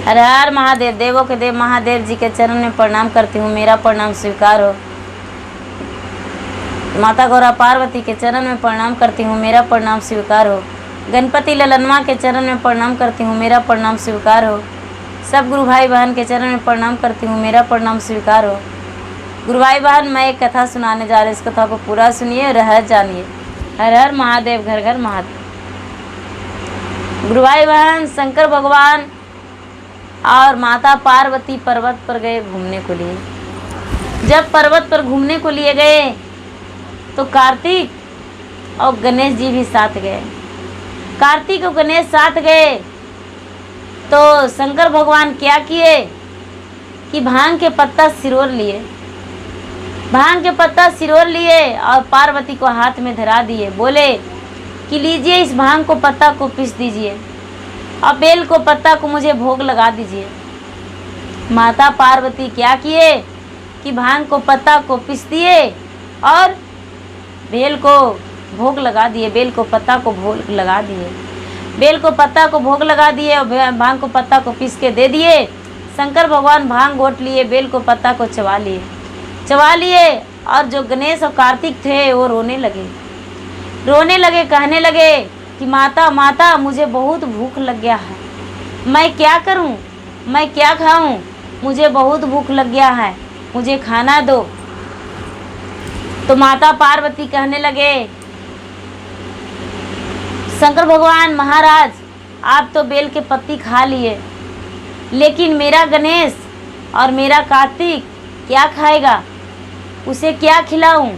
हर हर महादेव। देवों के देव महादेव जी के चरण में प्रणाम करती हूँ, मेरा प्रणाम स्वीकार हो। माता गौरा पार्वती के चरण में प्रणाम करती हूँ, मेरा प्रणाम स्वीकार हो। गणपति ललनमा के चरण में प्रणाम करती हूँ, मेरा प्रणाम स्वीकार हो। सब गुरु भाई बहन के चरण में प्रणाम करती हूँ, मेरा प्रणाम स्वीकार हो। गुरु भाई बहन, मैं एक कथा सुनाने जा रही हूँ, इस कथा को पूरा सुनिए, रहस्य जानिए। हर हर महादेव, घर घर महादेव। गुरु भाई बहन, शंकर भगवान और माता पार्वती पर्वत पर गए घूमने को लिए। जब पर्वत पर घूमने को लिए गए तो कार्तिक और गणेश जी भी साथ गए। कार्तिक और गणेश साथ गए तो शंकर भगवान क्या किए कि भांग के पत्ता सिरोर लिए। भांग के पत्ता सिरोर लिए और पार्वती को हाथ में धरा दिए। बोले कि लीजिए, इस भांग को पत्ता को पीस दीजिए और बेल को पत्ता को मुझे भोग लगा दीजिए। माता पार्वती क्या किए कि भांग को पत्ता को पीस दिए और बेल को भोग लगा दिए। बेल को पत्ता को भोग लगा दिए। बेल को पत्ता को भोग लगा दिए और भांग को पत्ता को पीस के दे दिए। शंकर भगवान भांग घोट लिए, बेल को पत्ता को चबा लिए और जो गणेश और कार्तिक थे वो रोने लगे, कहने लगे कि माता माता, मुझे बहुत भूख लग गया है, मैं क्या करूं, मैं क्या खाऊं, मुझे बहुत भूख लग गया है, मुझे खाना दो। तो माता पार्वती कहने लगे, शंकर भगवान महाराज, आप तो बेल के पत्ती खा लिए, लेकिन मेरा गणेश और मेरा कार्तिक क्या खाएगा, उसे क्या खिलाऊं?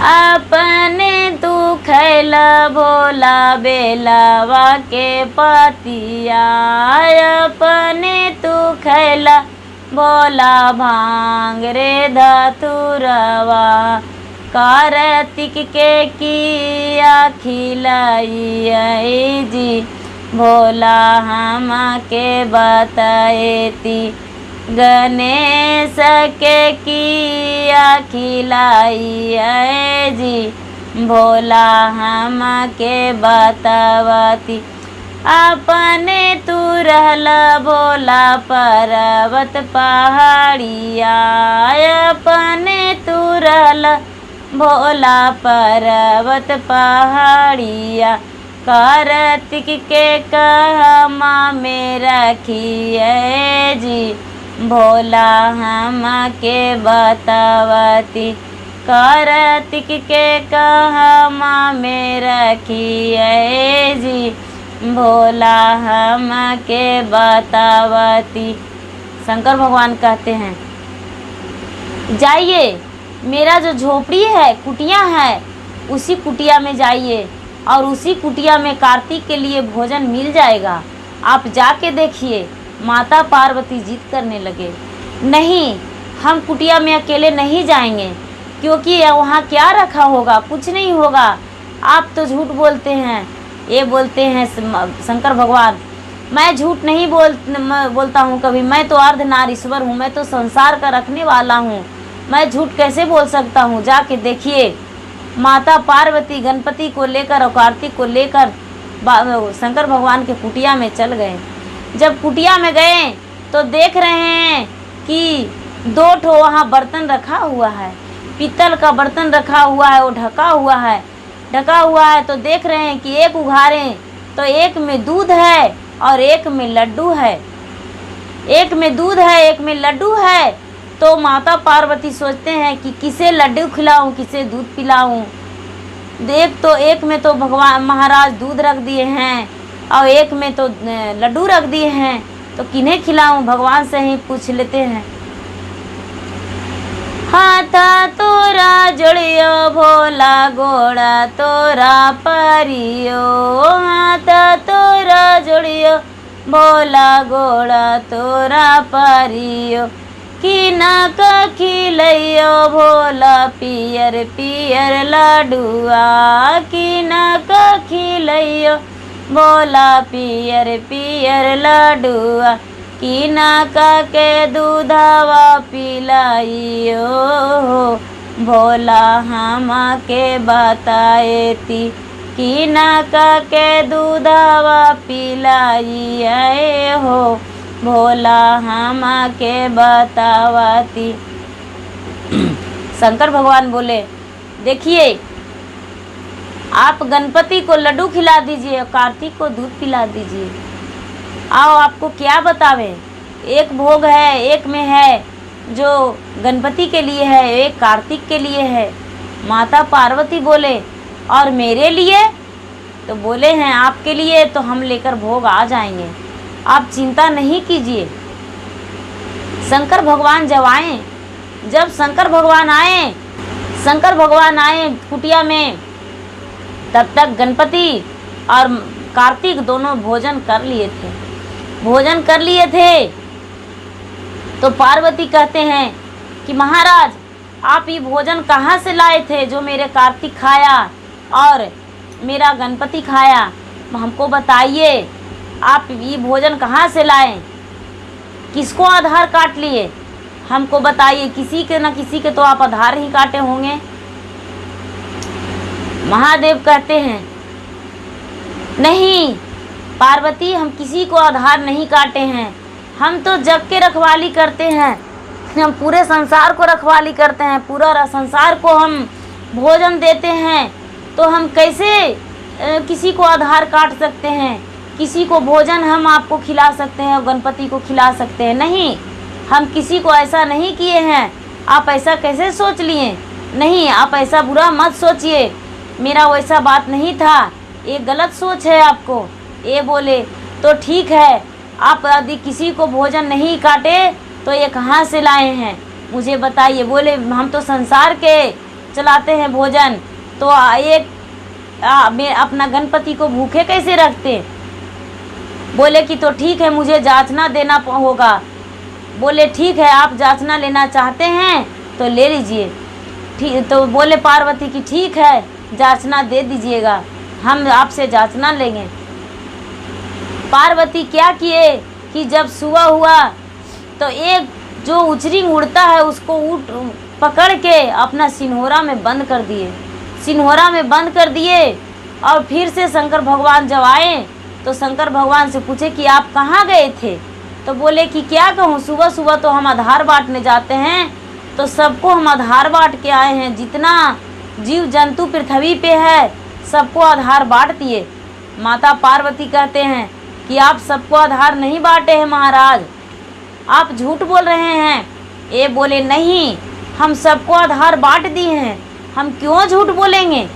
अपने तू खैला भोला बेलावा के पतिया, अपने तू खैला भोला भांग रे धतुरवा, कार्तिक के किया खिलाई जी, भोला हम के बताएती, गणेश के किया खिलाई जी, भोला हम के बतावती। अपने तू रहला भोला पर्वत पहाड़िया, अपने तू रहला भोला पर्वत पहाड़िया, कार्तिक के कहमा में रखिए जी, भोला हम के बतावती, कार्तिक के कहमा में रखिए जी, भोला हम के बतावती। शंकर भगवान कहते हैं, जाइए, मेरा जो झोपड़ी है, कुटिया है, उसी कुटिया में जाइए और उसी कुटिया में कार्तिक के लिए भोजन मिल जाएगा, आप जाके देखिए। माता पार्वती जिद करने लगे, नहीं, हम कुटिया में अकेले नहीं जाएंगे, क्योंकि वहाँ क्या रखा होगा, कुछ नहीं होगा, आप तो झूठ बोलते हैं। ये बोलते हैं शंकर भगवान, मैं झूठ नहीं बोलता हूँ कभी, मैं तो अर्धनारीश्वर हूँ, मैं तो संसार का रखने वाला हूँ, मैं झूठ कैसे बोल सकता हूँ। जाके देखिए। माता पार्वती गणपति को लेकर और कार्तिक को लेकर शंकर भगवान के कुटिया में चल गए। जब कुटिया में गए तो देख रहे हैं कि 2 ठो वहाँ बर्तन रखा हुआ है, पीतल का बर्तन रखा हुआ है, वो ढका हुआ है। तो देख रहे हैं कि एक उघारें तो एक में दूध है और एक में लड्डू है, एक में दूध है, एक में लड्डू है। तो माता पार्वती सोचते हैं कि किसे लड्डू खिलाऊं, किसे दूध पिलाऊं। एक में तो भगवान महाराज दूध रख दिए हैं और एक में तो लड्डू रख दिए हैं, तो किन्हें खिलाऊं, भगवान से ही पूछ लेते हैं। हाथा तोरा जोड़ियो भोला गोड़ा तोरा परियो, हाथा तोरा जोड़ियो भोला गोड़ा तोरा परियो, किना का खिलैयो भोला पियर पियर लाडुआ, किना का खिलैयो भोला पियर पियर लाडुआ, किना का के दूधवा पिलाइयो, भोला हम के बताएती, कि न के दूधवा पिलाइए हो भोला हम के बतावती। शंकर भगवान बोले देखिए आप गणपति को लड्डू खिला दीजिए और कार्तिक को दूध पिला दीजिए। आओ आपको क्या बतावे, एक भोग है, एक में है जो गणपति के लिए है, एक कार्तिक के लिए है। माता पार्वती बोले और मेरे लिए? तो बोले हैं आपके लिए तो हम लेकर भोग आ जाएंगे, आप चिंता नहीं कीजिए। शंकर भगवान जब शंकर भगवान आए कुटिया में, तब तक गणपति और कार्तिक दोनों भोजन कर लिए थे। तो पार्वती कहते हैं कि महाराज आप ये भोजन कहाँ से लाए थे जो मेरे कार्तिक खाया और मेरा गणपति खाया, हमको बताइए आप ये भोजन कहाँ से लाए, किसको आधार काट लिए, हमको बताइए। किसी के न किसी के तो आप आधार ही काटे होंगे। महादेव कहते हैं नहीं पार्वती हम किसी को आधार नहीं काटे हैं, हम तो जग के रखवाली करते हैं, हम पूरे संसार को रखवाली करते हैं, पूरा संसार को हम भोजन देते हैं। तो हम कैसे किसी को आधार काट सकते हैं, किसी को भोजन हम आपको खिला सकते हैं और गणपति को खिला सकते हैं? नहीं, हम किसी को ऐसा नहीं किए हैं। आप ऐसा कैसे सोच लिए? नहीं, आप ऐसा बुरा मत सोचिए, मेरा वैसा बात नहीं था, ये गलत सोच है आपको। ये बोले तो ठीक है, आप यदि किसी को भोजन नहीं काटे तो ये कहाँ से लाए हैं मुझे बताइए। बोले हम तो संसार के चलाते हैं भोजन, तो एक मैं अपना गणपति को भूखे कैसे रखते? बोले कि तो ठीक है मुझे जांचना देना होगा। बोले ठीक है आप जांचना लेना चाहते हैं तो ले लीजिए। ठीक, तो बोले पार्वती की ठीक है जांचना दे दीजिएगा, हम आपसे जांचना लेंगे। पार्वती क्या किए कि जब सुबह हुआ तो एक जो उचरी उड़ता है उसको पकड़ के अपना सिन्होरा में बंद कर दिए। और फिर से शंकर भगवान जब आए तो शंकर भगवान से पूछे कि आप कहाँ गए थे? तो बोले कि क्या कहूँ, सुबह सुबह तो हम आधार बांटने जाते हैं, तो सबको हम आधार बांट के आए हैं, जितना जीव जंतु पृथ्वी पे है सबको आधार बांट दिए। माता पार्वती कहते हैं कि आप सबको आधार नहीं बांटे हैं महाराज, आप झूठ बोल रहे हैं। ये बोले नहीं हम सबको आधार बांट दिए हैं, हम क्यों झूठ बोलेंगे,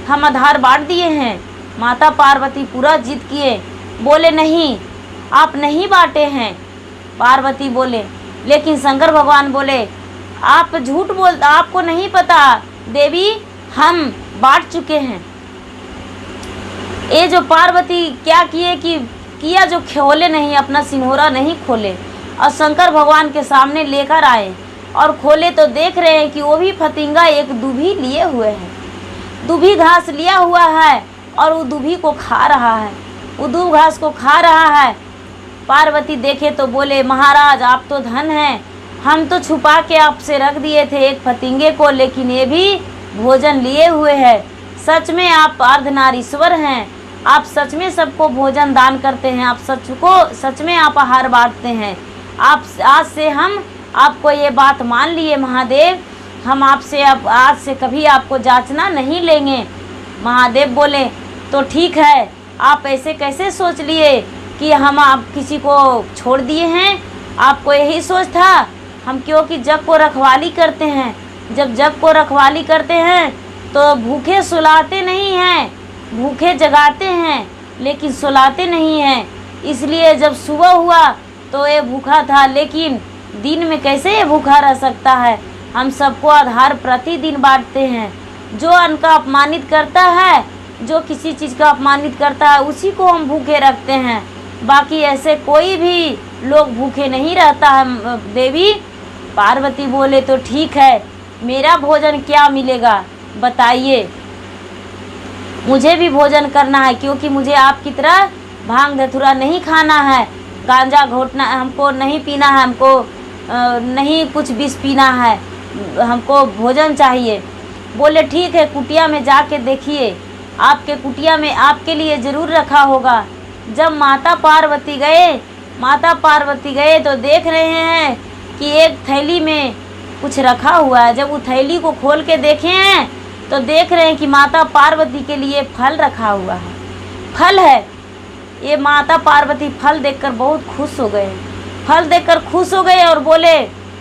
हम आधार बांट दिए हैं। माता पार्वती पूरा जिद किए, बोले नहीं आप नहीं बांटे हैं। पार्वती बोले, लेकिन शंकर भगवान बोले आप झूठ बोल, आपको नहीं पता देवी हम बांट चुके हैं। ये जो पार्वती क्या किए कि किया जो खोले नहीं, अपना सिन्होरा नहीं खोले और शंकर भगवान के सामने लेकर आए और खोले तो देख रहे हैं कि वो भी फतिंगा एक दूभी लिए हुए हैं, दूभी घास लिया हुआ है और वो दूभी को खा रहा है, वो दूब घास को खा रहा है। पार्वती देखे तो बोले महाराज आप तो धन हैं, हम तो छुपा के आपसे रख दिए थे एक फतिंगे को, लेकिन ये भी भोजन लिए हुए है। सच में आप अर्धनारीश्वर हैं, आप सच में सबको भोजन दान करते हैं, आप सच में आप आहार बांटते हैं। आप आज से हम आपको ये बात मान लिए महादेव, हम आपसे अब आज से कभी आपको जांचना नहीं लेंगे। महादेव बोले तो ठीक है, आप ऐसे कैसे सोच लिए कि हम आप किसी को छोड़ दिए हैं? आपको यही सोच था हम क्योंकि जग को रखवाली करते हैं, जब जग को रखवाली करते हैं तो भूखे सुलाते नहीं हैं, भूखे जगाते हैं लेकिन सुलाते नहीं हैं। इसलिए जब सुबह हुआ तो ये भूखा था, लेकिन दिन में कैसे ये भूखा रह सकता है? हम सबको आधार प्रतिदिन बांटते हैं। जो अन्न का अपमानित करता है, जो किसी चीज़ का अपमानित करता है, उसी को हम भूखे रखते हैं। बाकी ऐसे कोई भी लोग भूखे नहीं रहता है देवी। पार्वती बोले तो ठीक है, मेरा भोजन क्या मिलेगा बताइए, मुझे भी भोजन करना है, क्योंकि मुझे आपकी तरह भांग धतूरा नहीं खाना है, गांजा घोटना हमको नहीं पीना है, हमको नहीं कुछ विष पीना है, हमको भोजन चाहिए। बोले ठीक है, कुटिया में जाके देखिए आपके कुटिया में आपके लिए ज़रूर रखा होगा। जब माता पार्वती गए तो देख रहे हैं कि एक थैली में कुछ रखा हुआ है। जब वो थैली को खोल के देखे हैं तो देख रहे हैं कि माता पार्वती के लिए फल रखा हुआ है, फल है। ये माता पार्वती फल देखकर बहुत खुश हो गए, फल देखकर खुश हो गए और बोले,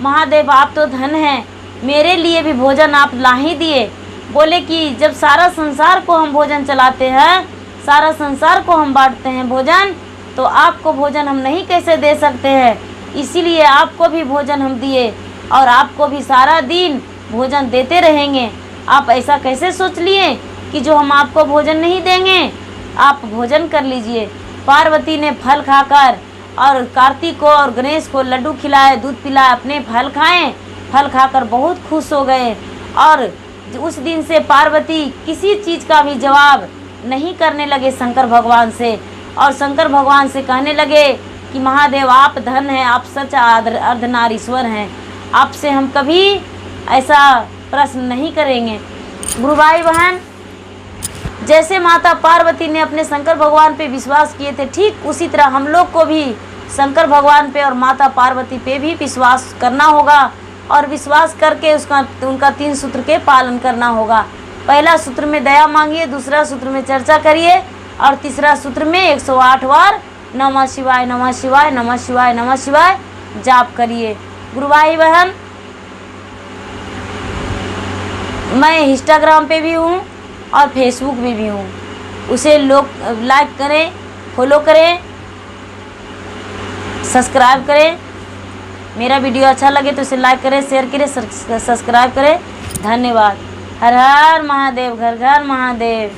महादेव आप तो धन हैं, मेरे लिए भी भोजन आप ला ही दिए। बोले कि जब सारा संसार को हम भोजन चलाते हैं, सारा संसार को हम बांटते हैं भोजन, तो आपको भोजन हम नहीं कैसे दे सकते हैं, इसीलिए आपको भी भोजन हम दिए और आपको भी सारा दिन भोजन देते रहेंगे। आप ऐसा कैसे सोच लिए कि जो हम आपको भोजन नहीं देंगे, आप भोजन कर लीजिए। पार्वती ने फल खाकर और कार्तिक को और गणेश को लड्डू खिलाए, दूध पिलाए, अपने फल खाएं। फल खाकर बहुत खुश हो गए और उस दिन से पार्वती किसी चीज़ का भी जवाब नहीं करने लगे शंकर भगवान से, और शंकर भगवान से कहने लगे कि महादेव आप धन हैं, आप सच अर्धनारीश्वर हैं, आपसे हम कभी ऐसा प्रश्न नहीं करेंगे। गुरु भाई बहन, जैसे माता पार्वती ने अपने शंकर भगवान पे विश्वास किए थे, ठीक उसी तरह हम लोग को भी शंकर भगवान पे और माता पार्वती पे भी विश्वास करना होगा और विश्वास करके उनका 3 सूत्र के पालन करना होगा। पहला सूत्र में दया मांगिए, दूसरा सूत्र में चर्चा करिए और तीसरा सूत्र में 108 बार नमः शिवाय नमः शिवाय नमः शिवाय नमः शिवाय जाप करिए। गुरु भाई बहन, मैं इंस्टाग्राम पे भी हूँ और फेसबुक पे भी हूँ, उसे लोग लाइक करें, फॉलो करें, सब्सक्राइब करें। मेरा वीडियो अच्छा लगे तो इसे लाइक करें, शेयर करें, सब्सक्राइब करें। धन्यवाद। हर हर महादेव, घर घर महादेव।